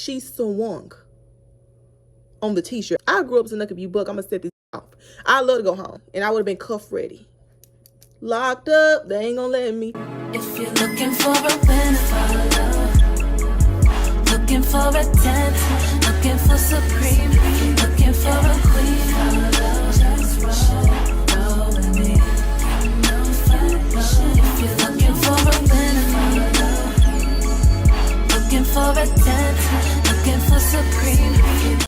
she swung on the t-shirt. I grew up as a nuck if you buck. I'm gonna set this off. I love to go home, and I would have been cuff ready. Locked up, they ain't gonna let me. If you're looking for a winner, looking for a 10, looking for supreme, looking for a queen, just roll with me. If you're looking for a winner, looking for a 10, looking for supreme.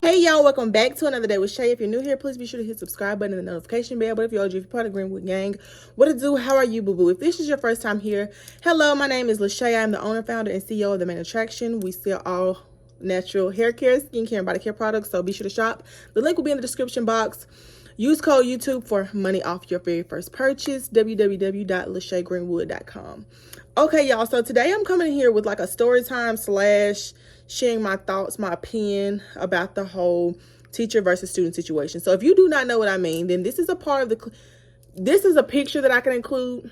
Hey y'all, welcome back to another day with Shay. If you're new here, please be sure to hit subscribe button and the notification bell. But if you're OG, if you're part of Greenwood gang, what to do? How are you, boo boo? If this is your first time here, hello, my name is LaShay. I'm the owner, founder, and CEO of TheManeAttraction. We sell all natural hair care, skincare, and body care products, so be sure to shop. The link will be in the description box. Use code YouTube for money off your very first purchase. www.LaShay.Greenwood.com. Okay, y'all, so today I'm coming in here with like a story time / sharing my thoughts, my opinion about the whole teacher versus student situation. So if you do not know what I mean, then this is a part of this is a picture that I can include.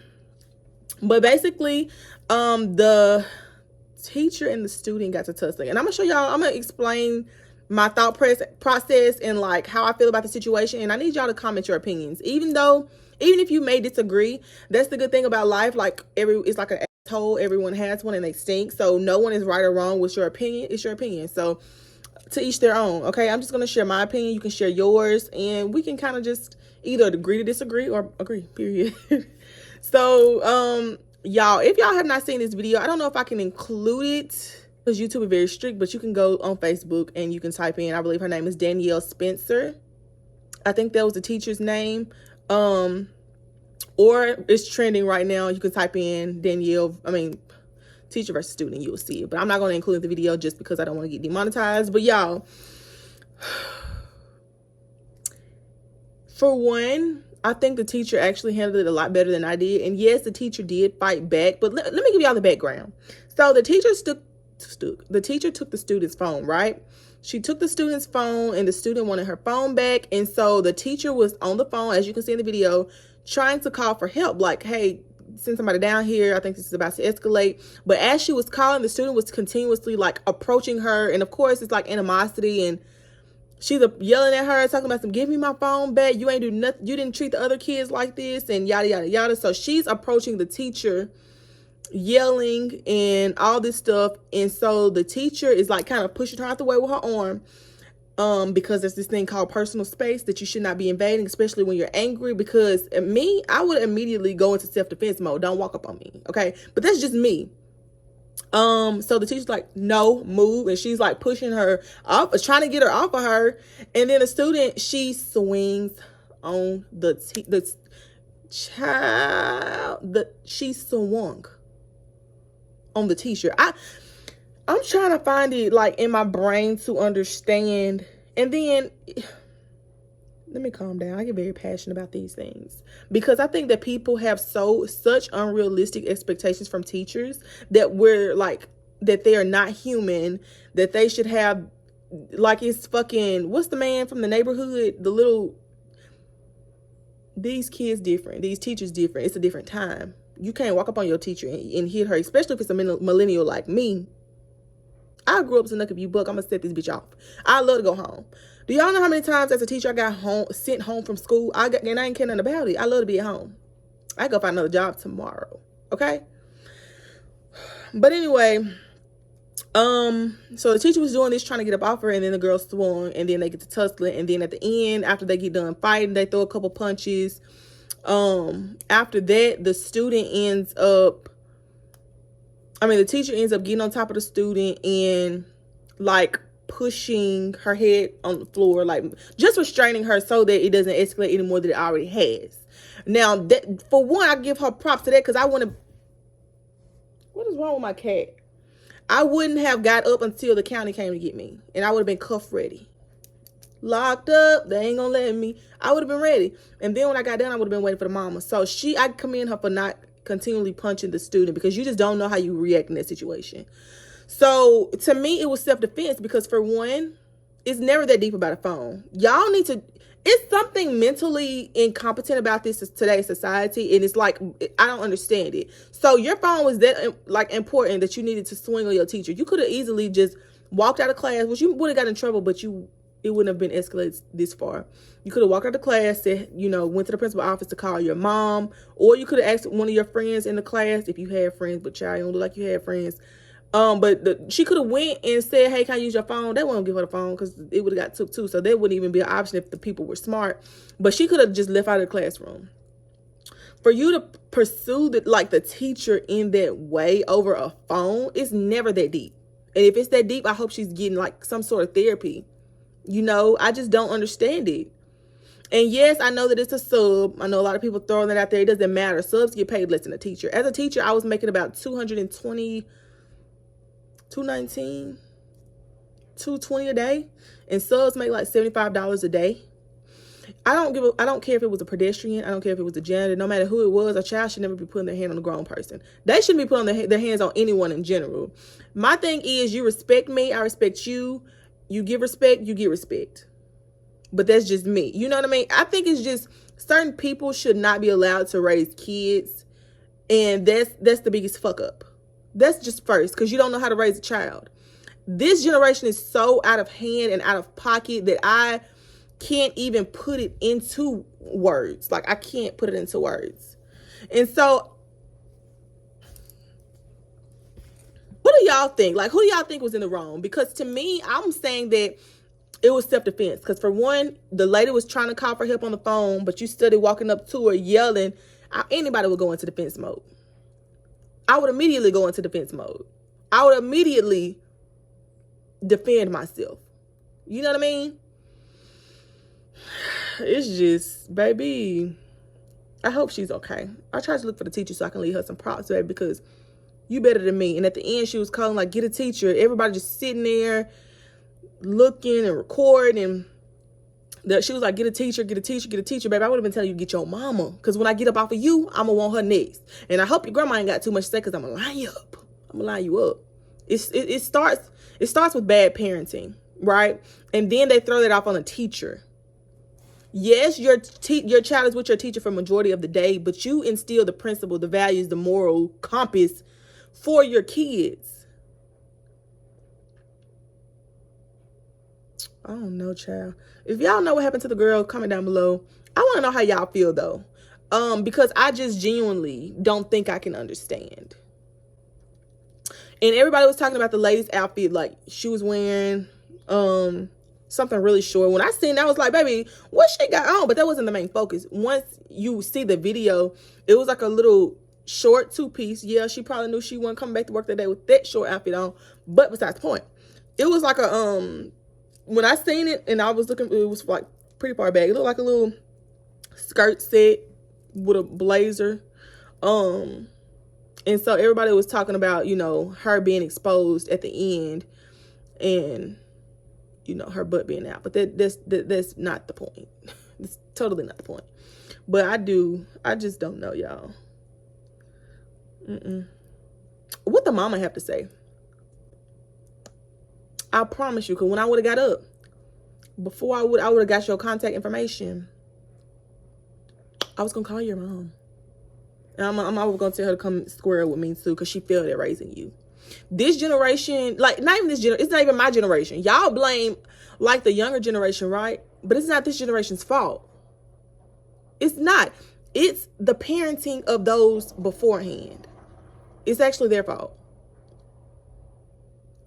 But basically, the teacher and the student got to tussling. And I'm gonna show y'all, I'm gonna explain my thought process and like how I feel about the situation. And I need y'all to comment your opinions. Even if you may disagree, that's the good thing about life. Like it's like an asshole, everyone has one and they stink. So no one is right or wrong with your opinion. It's your opinion. So to each their own. Okay, I'm just gonna share my opinion. You can share yours, and we can kind of just either agree to disagree or agree, period. So y'all, if y'all have not seen this video, I don't know if I can include it because YouTube is very strict, but you can go on Facebook and you can type in, I believe her name is Danielle Spencer. I think that was the teacher's name. Or it's trending right now. You can type in teacher versus student, you will see it. But I'm not going to include the video just because I don't want to get demonetized. But y'all, for one, I think the teacher actually handled it a lot better than I did. And yes, the teacher did fight back. But let me give y'all the background. So the teacher took the student's phone, right? She took the student's phone and the student wanted her phone back. And so the teacher was on the phone, as you can see in the video, trying to call for help. Like, hey, send somebody down here. I think this is about to escalate. But as she was calling, the student was continuously like approaching her. And of course, it's like animosity. And she's yelling at her, talking about some, give me my phone back. You ain't do nothing. You didn't treat the other kids like this and yada, yada, yada. So she's approaching the teacher, yelling and all this stuff. And so the teacher is like kind of pushing her out the way with her arm, because there's this thing called personal space that you should not be invading, especially when you're angry. Because I would immediately go into self-defense mode. Don't walk up on me, okay? But that's just me. So the teacher's like, no, move. And she's like pushing her off, trying to get her off of her. And then the student, she swings on she swung on the t-shirt. I'm trying to find it like in my brain to understand. And then let me calm down. I get very passionate about these things because I think that people have such unrealistic expectations from teachers that that they are not human, that they should have like, it's fucking, what's the man from the neighborhood? These kids different. These teachers different. It's a different time. You can't walk up on your teacher and hit her, especially if it's a millennial like me. I grew up as a nuck if you buck. I'm gonna set this bitch off. I love to go home. Do y'all know how many times as a teacher I got sent home from school? And I ain't care nothing about it. I love to be at home. I go find another job tomorrow. Okay. But anyway, so the teacher was doing this, trying to get up off her, and then the girl swung, and then they get to tussling, and then at the end, after they get done fighting, they throw a couple punches. After that, the teacher ends up getting on top of the student and like pushing her head on the floor, like just restraining her so that it doesn't escalate any more than it already has. Now, that, for one, I give her props to that because what is wrong with my cat? I wouldn't have got up until the county came to get me, and I would have been cuff ready. Locked up, they ain't gonna let me. I would have been ready. And then when I got done, I would have been waiting for the mama. So I commend her for not continually punching the student, because you just don't know how you react in that situation. So to me, it was self-defense because, for one, it's never that deep about a phone. Y'all need to, it's something mentally incompetent about this today's society, and it's like, I don't understand it. So your phone was that like important that you needed to swing on your teacher. You could have easily just walked out of class, which you would have got in trouble, but it wouldn't have been escalated this far. You could have walked out of class, said, went to the principal office to call your mom, or you could have asked one of your friends in the class if you had friends, but child, you don't look like you had friends. But she could have went and said, hey, can I use your phone? They won't give her the phone because it would have got took too. So that wouldn't even be an option if the people were smart. But she could have just left out of the classroom. For you to pursue the teacher in that way over a phone, it's never that deep. And if it's that deep, I hope she's getting like some sort of therapy. I just don't understand it. And yes, I know that it's a sub. I know a lot of people throwing that out there. It doesn't matter. Subs get paid less than a teacher. As a teacher, I was making about $220 a day, and subs make like $75 a day. I don't care if it was a pedestrian. I don't care if it was a janitor. No matter who it was, a child should never be putting their hand on a grown person. They shouldn't be putting their hands on anyone in general. My thing is, you respect me, I respect you. You give respect, you get respect. But that's just me. You know what I mean? I think it's just certain people should not be allowed to raise kids, and that's the biggest fuck up. That's just first, because you don't know how to raise a child. This generation is so out of hand and out of pocket that I can't even put it into words. Like, I can't put it into words. And so, what do y'all think? Like, who do y'all think was in the wrong? Because to me, I'm saying that it was self-defense. Because for one, the lady was trying to call for help on the phone, but you started walking up to her yelling. Anybody would go into defense mode. I would immediately go into defense mode. I would immediately defend myself. You know what I mean? It's just, baby, I hope she's okay. I tried to look for the teacher so I can leave her some props, baby, because you better than me. And at the end, she was calling, like, get a teacher. Everybody just sitting there looking and recording. And she was like, get a teacher, get a teacher, get a teacher. Baby, I would have been telling you to get your mama. Because when I get up off of you, I'm going to want her next. And I hope your grandma ain't got too much to say, because I'm going to line you up. I'm going to line you up. It starts with bad parenting, right? And then they throw that off on a teacher. Yes, your child is with your teacher for majority of the day, but you instill the principle, the values, the moral compass for your kids. I don't know, child. If y'all know what happened to the girl, comment down below. I want to know how y'all feel, though. Because I just genuinely don't think I can understand. And everybody was talking about the lady's outfit, like she was wearing something really short. When I seen that, I was like, baby, what she got on? But that wasn't the main focus. Once you see the video, it was like a little short two-piece. Yeah, she probably knew she wasn't coming back to work that day with that short outfit on. But besides the point, it was like a when I seen it and I was looking, it was like pretty far back. It looked like a little skirt set with a blazer. And so everybody was talking about, her being exposed at the end and, her butt being out. But that's not the point. It's totally not the point. But I just don't know, y'all. What the mama have to say? I promise you, because when I would have got up, before I would have got your contact information, I was going to call your mom. And I'm going to tell her to come square with me too, because she failed at raising you. This generation, like, not even this generation, it's not even my generation. Y'all blame, like, the younger generation, right? But it's not this generation's fault. It's not. It's the parenting of those beforehand. It's actually their fault.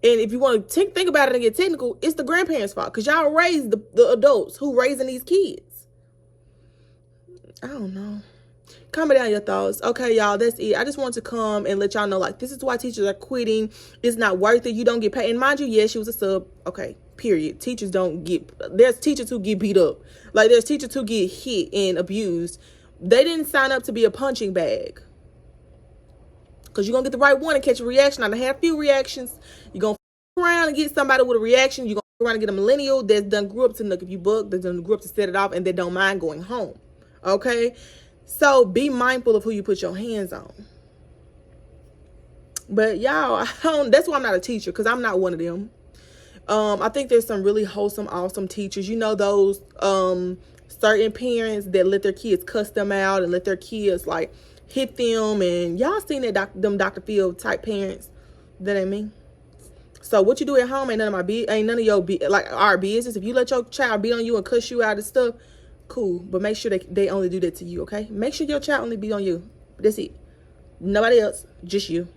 And if you want to think about it and get technical, it's the grandparents' fault, because y'all raised the adults who raising these kids. I don't know. Comment down your thoughts. Okay, y'all, that's it. I just want to come and let y'all know, like, this is why teachers are quitting. It's not worth it. You don't get paid. And mind you, yes, she was a sub. Okay, period. There's teachers who get beat up. Like, there's teachers who get hit and abused. They didn't sign up to be a punching bag. Because you're going to get the right one and catch a reaction. I had a few reactions. You're going to around and get somebody with a reaction. You're going to around and get a millennial that's done grew up to look if you book, that's done grew up to set it off, and they don't mind going home. Okay? So be mindful of who you put your hands on. But y'all, that's why I'm not a teacher, because I'm not one of them. I think there's some really wholesome, awesome teachers. Those certain parents that let their kids cuss them out and let their kids like hit them. And y'all seen that them Dr. Phil type parents. That ain't me. So what you do at home ain't none of your like our business. If you let your child beat on you and cuss you out and stuff, cool. But make sure they only do that to you, okay? Make sure your child only beat on you. That's it. Nobody else, just you.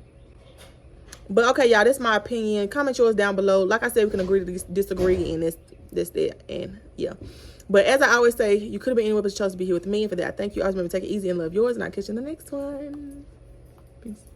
But okay, y'all, that's my opinion. Comment yours down below. Like I said, we can agree to disagree, and that's that. And yeah. But as I always say, you could have been anywhere but you chose to be here with me. And for that, I thank you. Always remember to take it easy and love yours. And I'll catch you in the next one. Peace.